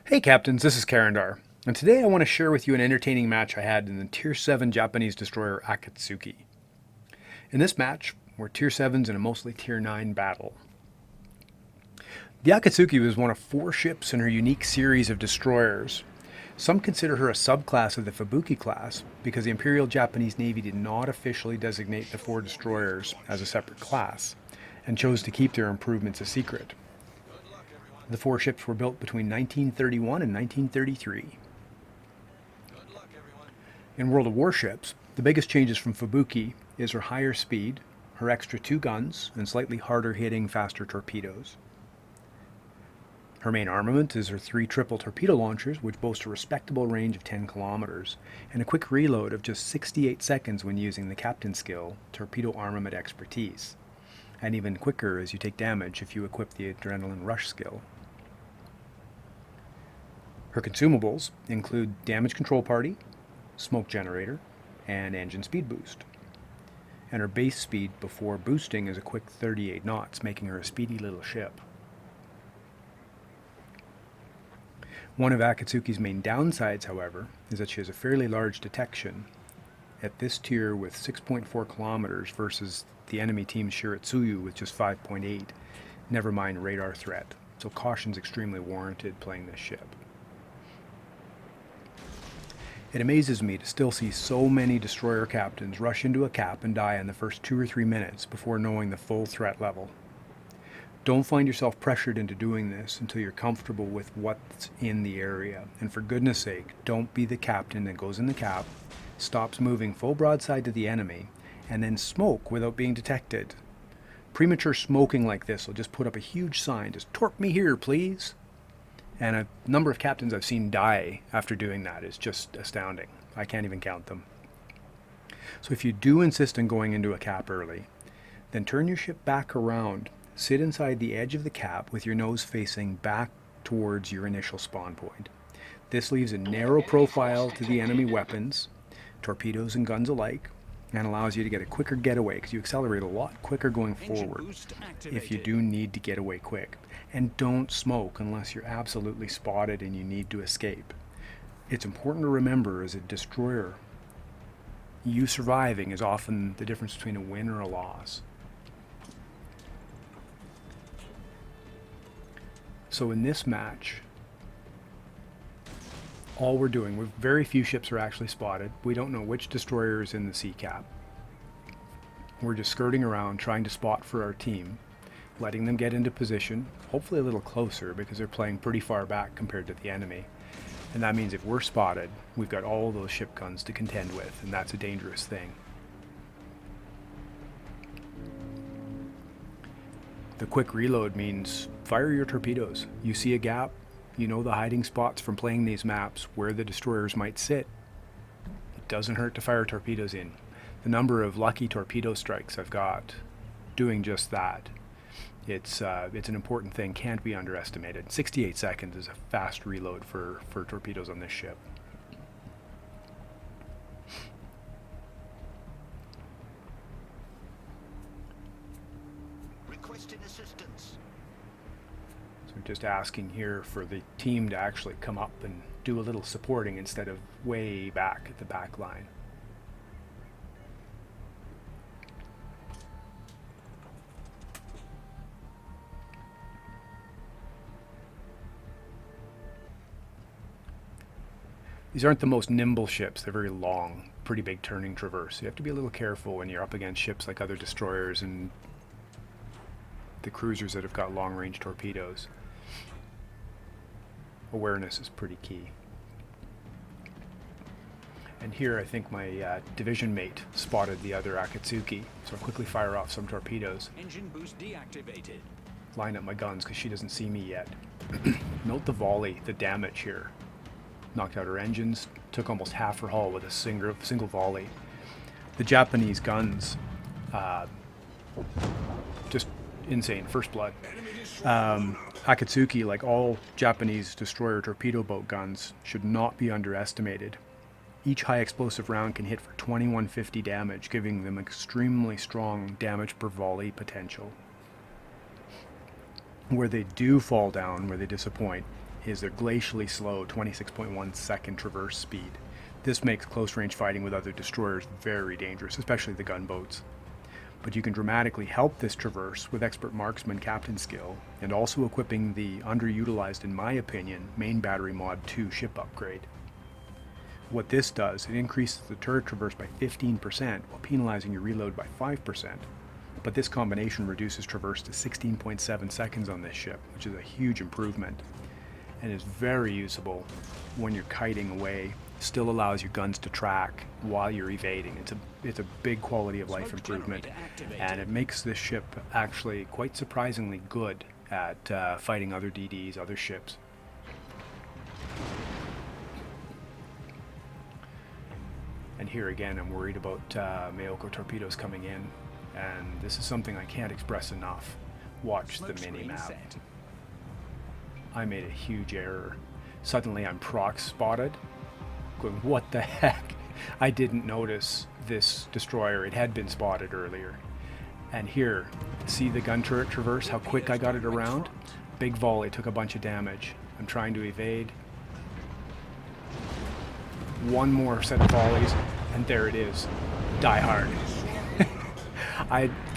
Hey Captains, this is Karandar, and today I want to share with you an entertaining match I had in the Tier 7 Japanese destroyer Akatsuki. In this match, we're Tier 7s in a mostly Tier 9 battle. The Akatsuki was one of 4 ships in her unique series of destroyers. Some consider her a subclass of the Fubuki class because the Imperial Japanese Navy did not officially designate the 4 destroyers as a separate class, and chose to keep their improvements a secret. The 4 ships were built between 1931 and 1933. In World of Warships, the biggest changes from Fubuki is her higher speed, her extra 2 guns, and slightly harder hitting, faster torpedoes. Her main armament is her 3 triple torpedo launchers, which boast a respectable range of 10 kilometers, and a quick reload of just 68 seconds when using the captain skill, torpedo armament expertise, and even quicker as you take damage if you equip the adrenaline rush skill. Her consumables include damage control party, smoke generator, and engine speed boost. And her base speed before boosting is a quick 38 knots, making her a speedy little ship. One of Akatsuki's main downsides, however, is that she has a fairly large detection at this tier with 6.4 kilometers versus the enemy team's Shiratsuyu with just 5.8, never mind radar threat, so caution's extremely warranted playing this ship. It amazes me to still see so many destroyer captains rush into a cap and die in the first 2 or 3 minutes before knowing the full threat level. Don't find yourself pressured into doing this until you're comfortable with what's in the area. And for goodness sake, don't be the captain that goes in the cap, stops moving full broadside to the enemy, and then smoke without being detected. Premature smoking like this will just put up a huge sign, just torque me here, please. And a number of captains I've seen die after doing that is just astounding. I can't even count them. So if you do insist on going into a cap early, then turn your ship back around, sit inside the edge of the cap with your nose facing back towards your initial spawn point. This leaves a narrow profile to the enemy weapons, torpedoes and guns alike, and allows you to get a quicker getaway because you accelerate a lot quicker going forward if you do need to get away quick. And don't smoke unless you're absolutely spotted and you need to escape. It's important to remember as a destroyer, you surviving is often the difference between a win or a loss. So in this match, all we're doing, very few ships are actually spotted. We don't know which destroyer is in the sea cap. We're just skirting around trying to spot for our team, letting them get into position, hopefully a little closer because they're playing pretty far back compared to the enemy. And that means if we're spotted, we've got all those ship guns to contend with, and that's a dangerous thing. The quick reload means fire your torpedoes. You see a gap, you know the hiding spots from playing these maps where the destroyers might sit. It doesn't hurt to fire torpedoes in. The number of lucky torpedo strikes I've got doing just that. It's an important thing, can't be underestimated. 68 seconds is a fast reload for torpedoes on this ship. Requesting assistance. So we're just asking here for the team to actually come up and do a little supporting instead of way back at the back line. These aren't the most nimble ships. They're very long, pretty big turning traverse. You have to be a little careful when you're up against ships like other destroyers and the cruisers that have got long-range torpedoes. Awareness is pretty key. And here I think my division mate spotted the other Akatsuki, so I quickly fire off some torpedoes. Engine boost deactivated. Line up my guns because she doesn't see me yet. Note the volley, the damage here. Knocked out her engines, took almost half her hull with a single volley. The Japanese guns, just insane, first blood. Akatsuki, like all Japanese destroyer torpedo boat guns, should not be underestimated. Each high explosive round can hit for 2150 damage, giving them extremely strong damage per volley potential. Where they do fall down, where they disappoint, is their glacially slow 26.1 second traverse speed. This makes close range fighting with other destroyers very dangerous, especially the gunboats. But you can dramatically help this traverse with expert marksman captain skill, and also equipping the underutilized, in my opinion, main battery mod 2 ship upgrade. What this does, it increases the turret traverse by 15% while penalizing your reload by 5%. But this combination reduces traverse to 16.7 seconds on this ship, which is a huge improvement, and is very usable when you're kiting away. Still allows your guns to track while you're evading. It's a big quality of life improvement, and it makes this ship actually quite surprisingly good at fighting other DDs, other ships. And here again, I'm worried about Mayoko torpedoes coming in, and this is something I can't express enough. Watch the mini-map. I made a huge error. Suddenly I'm prox spotted, going, what the heck? I didn't notice this destroyer. It had been spotted earlier. And here, see the gun turret traverse, how quick I got it around? Big volley, took a bunch of damage. I'm trying to evade. One more set of volleys, and there it is. Die hard.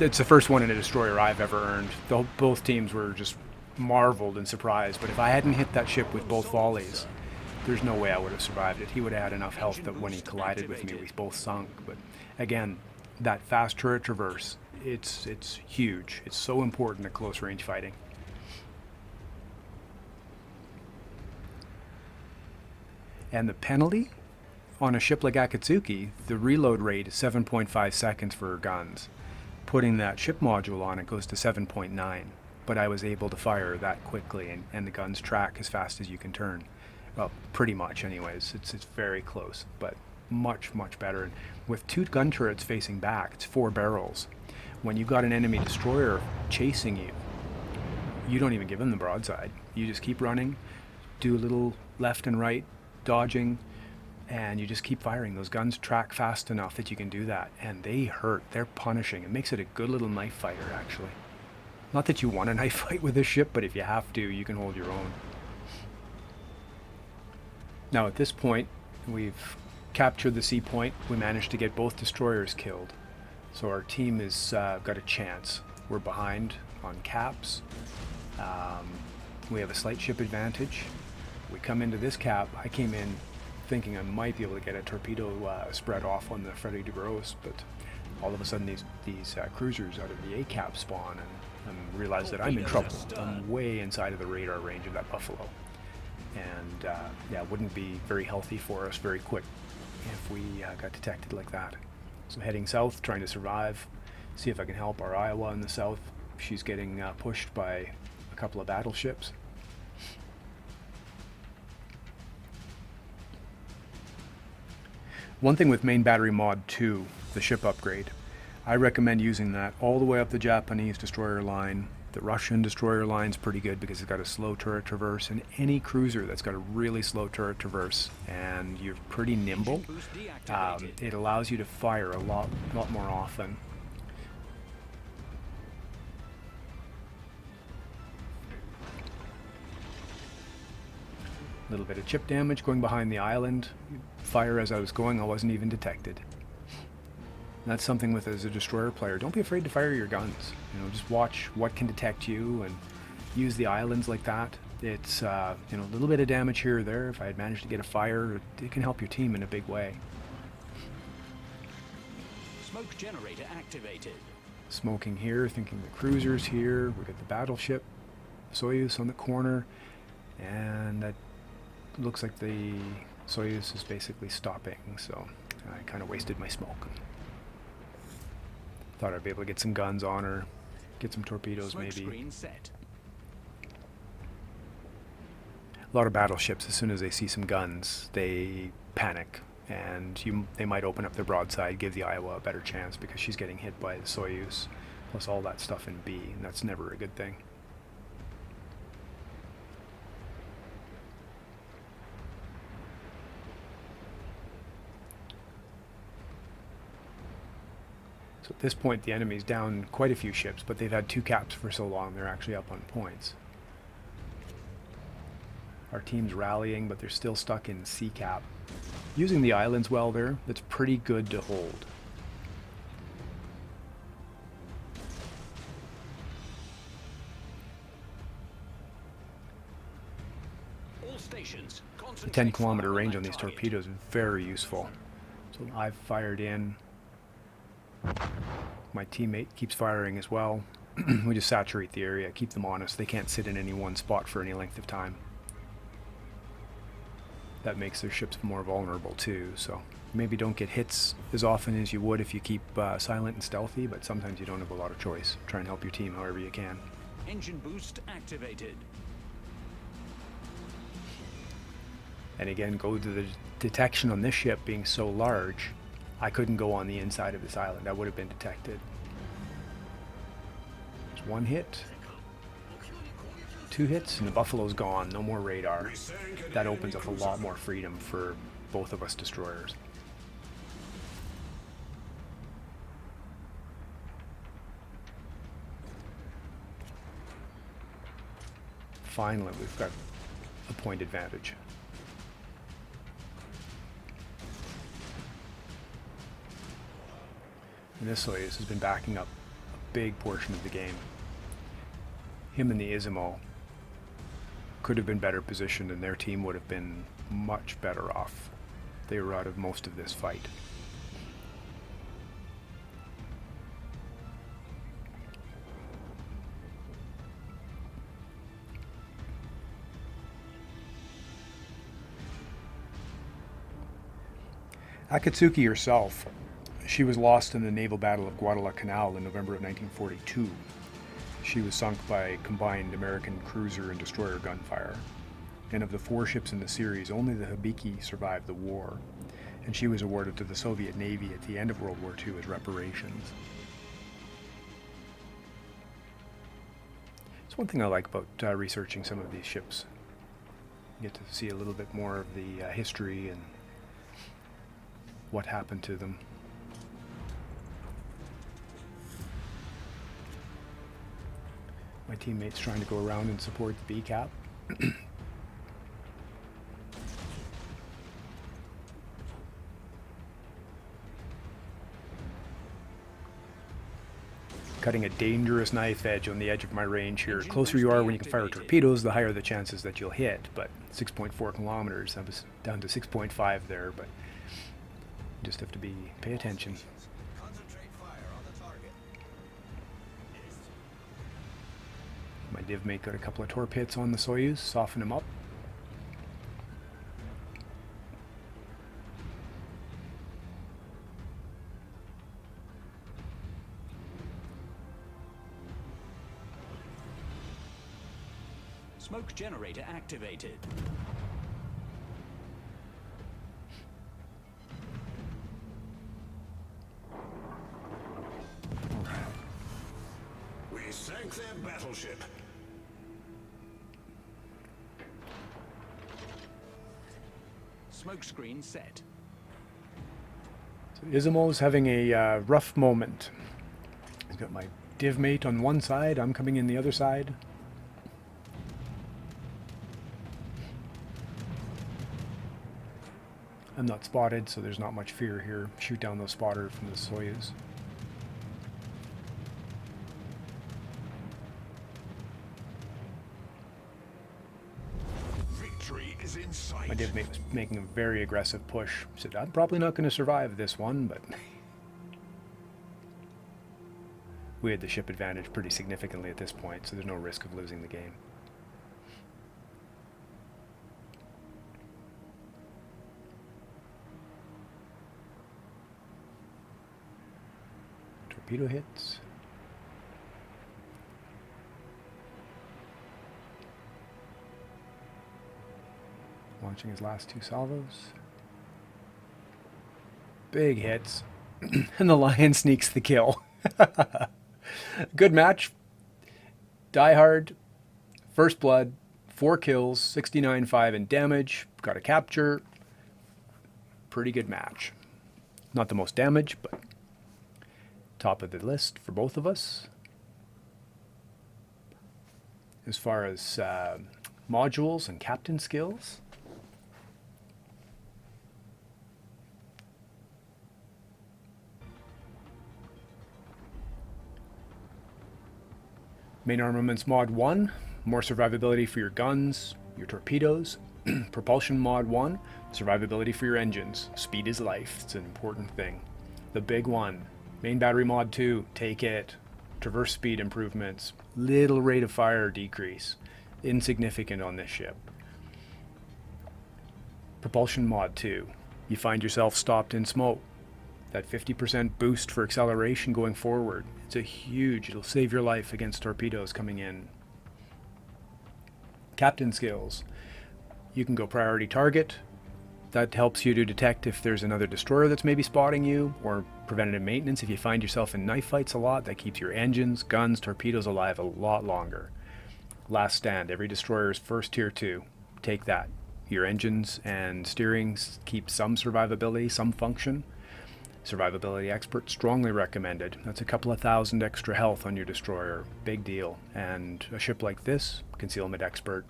It's the first one in a destroyer I've ever earned. Both teams were just marveled and surprised, but if I hadn't hit that ship with both volleys, there's no way I would have survived it. He would have had enough health that when he collided with me, we both sunk. But again, that fast turret traverse, it's huge. It's so important at close range fighting. And the penalty on a ship like Akatsuki, the reload rate is 7.5 seconds for guns. Putting that ship module on, it goes to 7.9. But I was able to fire that quickly, and the guns track as fast as you can turn. Well, pretty much anyways. It's very close, but much better. And with two gun turrets facing back, it's 4 barrels. When you've got an enemy destroyer chasing you, you don't even give them the broadside. You just keep running, do a little left and right dodging, and you just keep firing. Those guns track fast enough that you can do that, and they hurt. They're punishing. It makes it a good little knife fighter, actually. Not that you want a knife fight with this ship, but if you have to, you can hold your own. Now at this point, we've captured the sea point. We managed to get both destroyers killed. So our team has got a chance. We're behind on caps. We have a slight ship advantage. We come into this cap. I came in thinking I might be able to get a torpedo spread off on the Freddy de Grosse, but all of a sudden these cruisers out of the A cap spawn, and realize that I'm in trouble. I'm way inside of the radar range of that Buffalo, and yeah, it wouldn't be very healthy for us very quick if we got detected like that. So heading south, trying to survive, see if I can help our Iowa in the south. She's getting pushed by a couple of battleships. One thing with main battery mod 2, the ship upgrade, I recommend using that all the way up the Japanese destroyer line. The Russian destroyer line's pretty good because it's got a slow turret traverse, and any cruiser that's got a really slow turret traverse and you're pretty nimble, it allows you to fire a lot more often. A little bit of chip damage going behind the island. Fire as I was going, I wasn't even detected. And that's something with as a destroyer player. Don't be afraid to fire your guns. You know, just watch what can detect you and use the islands like that. It's you know, a little bit of damage here or there. If I had managed to get a fire, it can help your team in a big way. Smoke generator activated. Smoking here, thinking the cruiser's here. We got the battleship, Soyuz on the corner, and that looks like the Soyuz is basically stopping, so I kind of wasted my smoke. Thought I'd be able to get some guns on her, get some torpedoes Smoke maybe. screen set. A lot of battleships, as soon as they see some guns, they panic, and they might open up their broadside, give the Iowa a better chance because she's getting hit by the Soyuz, plus all that stuff in B, and that's never a good thing. So at this point, the enemy's down quite a few ships, but they've had 2 caps for so long, they're actually up on points. Our team's rallying, but they're still stuck in C cap. Using the islands well there, that's pretty good to hold. All stations, The 10-kilometer range on these torpedoes is very useful. So I've fired in. My teammate keeps firing as well. We just saturate the area, keep them honest. They can't sit in any one spot for any length of time. That makes their ships more vulnerable too, so maybe don't get hits as often as you would if you keep silent and stealthy, but sometimes you don't have a lot of choice. Try and help your team however you can. Engine boost activated. And again, go to the detection on this ship being so large, I couldn't go on the inside of this island. I would have been detected. There's one hit. 2 hits and the Buffalo's gone. No more radar. That opens up a lot more freedom for both of us destroyers. Finally, we've got a point advantage. And this Soyuz has been backing up a big portion of the game. Him and the Izumo could have been better positioned and their team would have been much better off. They were out of most of this fight. Akatsuki herself, she was lost in the naval battle of Guadalcanal in November of 1942. She was sunk by combined American cruiser and destroyer gunfire. And of the 4 ships in the series, only the Hibiki survived the war, and she was awarded to the Soviet Navy at the end of World War II as reparations. It's one thing I like about researching some of these ships. You get to see a little bit more of the history and what happened to them. My teammate's trying to go around and support the B-cap. Cutting a dangerous knife edge on the edge of my range here. The closer you are when you can fire torpedoes, the higher the chances that you'll hit. But 6.4 kilometers, I was down to 6.5 there, but you just have to pay attention. My div mate got a couple of torp hits on the Soyuz, soften him up. Smoke generator activated. We sank their battleship. Smoke screen set. So Izumo's having a rough moment. He's got my div mate on one side, I'm coming in the other side. I'm not spotted, so there's not much fear here. Shoot down those spotters from the Soyuz. Victory is in sight. My div mate was making a very aggressive push. He said, I'm probably not going to survive this one, but we had the ship advantage pretty significantly at this point, so there's no risk of losing the game. Torpedo hits. Launching his last 2 salvos. Big hits. And the Lion sneaks the kill. Good match. Die Hard. First blood. 4 kills. 69.5 in damage. Got a capture. Pretty good match. Not the most damage, but top of the list for both of us. As far as modules and captain skills. Main Armaments Mod 1, more survivability for your guns, your torpedoes. Propulsion Mod 1, survivability for your engines. Speed is life, it's an important thing. The big one, Main Battery Mod 2, take it. Traverse speed improvements, little rate of fire decrease, insignificant on this ship. Propulsion Mod 2, you find yourself stopped in smoke. That 50% boost for acceleration going forward, it's a huge, it'll save your life against torpedoes coming in. Captain skills, you can go priority target. That helps you to detect if there's another destroyer that's maybe spotting you, or preventative maintenance. If you find yourself in knife fights a lot, that keeps your engines, guns, torpedoes alive a lot longer. Last stand, every destroyer is first tier 2. Take that. Your engines and steering keep some survivability, some function. Survivability expert, strongly recommended. That's a couple of thousand extra health on your destroyer. Big deal. And a ship like this, concealment expert,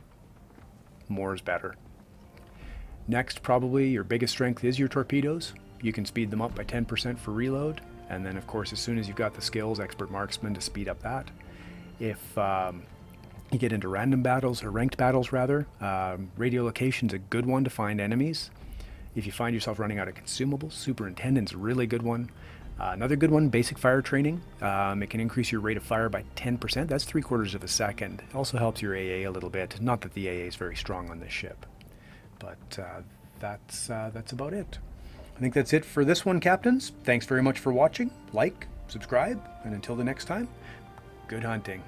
more is better. Next, probably your biggest strength is your torpedoes. You can speed them up by 10% for reload. And then, of course, as soon as you've got the skills, expert marksman to speed up that. If you get into random battles, or ranked battles rather, radiolocation's a good one to find enemies. If you find yourself running out of consumables, superintendent's a really good one. Another good one, basic fire training. It can increase your rate of fire by 10%. That's 3/4 of a second. It also helps your AA a little bit. Not that the AA is very strong on this ship. But that's about it. I think that's it for this one, Captains. Thanks very much for watching. Like, subscribe, and until the next time, good hunting.